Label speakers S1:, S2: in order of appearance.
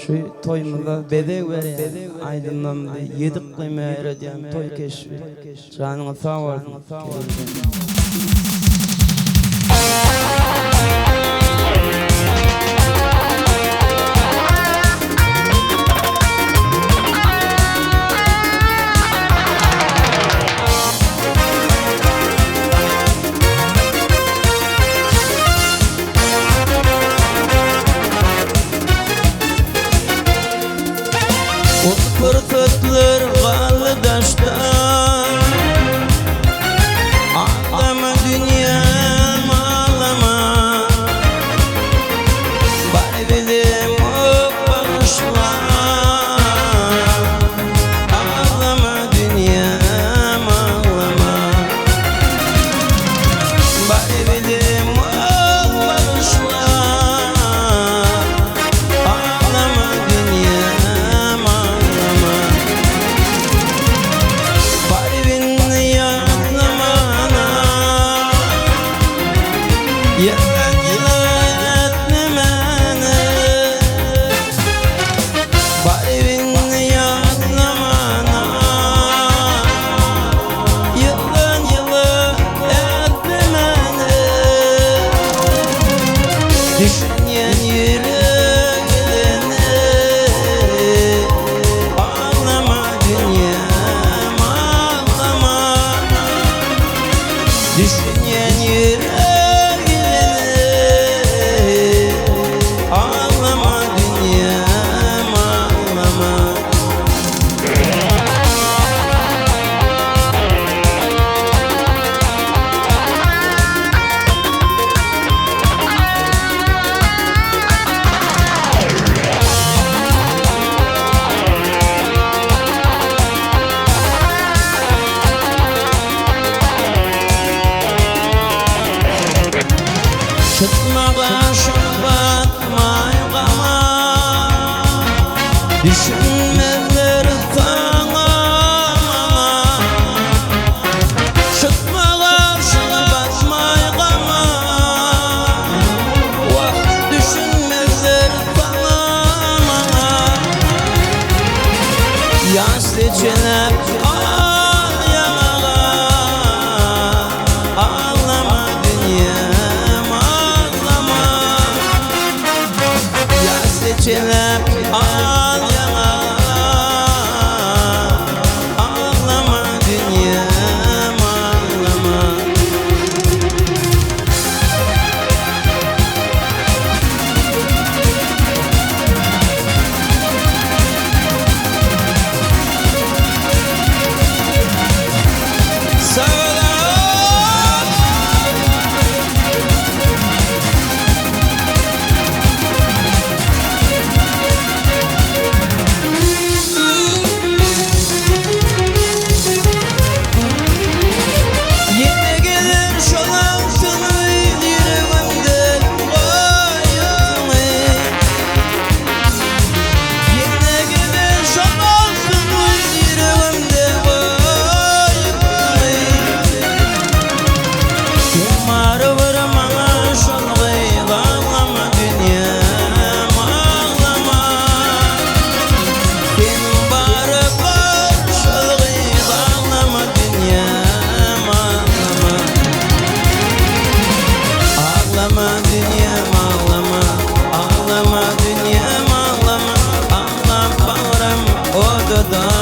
S1: Şu toyumda bedek veren aydınlandı. Yedik kıyma diyen toy keşfi. Canına sağ olun. Fırsatlar kaldı daşta, ağlama dünyam ağlama. Bari bilim o bağışla, ağlama dünyam ağlama. Bari bilim o bağışla, ağlama dünyam ağlama. Bari beni yanlamana, yalan yalan etmemene. Bari beni yanlamana, yalan yalan etmemene. Düşünen yüreğine, ağlama dünyam ağlama. Düşünen yüreğine, ağlama dünyam ağlama. Çıkma başım batmay gama, düşünmeler sana. Çıkma başım batmay gama, vah düşünmeler sana. Yas içine al yanağa, ağlama dünyam ağlama. Yas içine al yanağa, ağlama dünyam ağlama. Sağ ol. Yine gelir şolansın yüreğimden bayımı. Yine gelir şolansın yüreğimden bayımı. Kemarı vurmana şolgayı ağlama dünyam ağlama. Kim barı var şolgayı ağlama dünyam ağlama. Ağlama dünyam ağlama, ağlama dünyam ağlama. Ağlam bağrım o dudağım.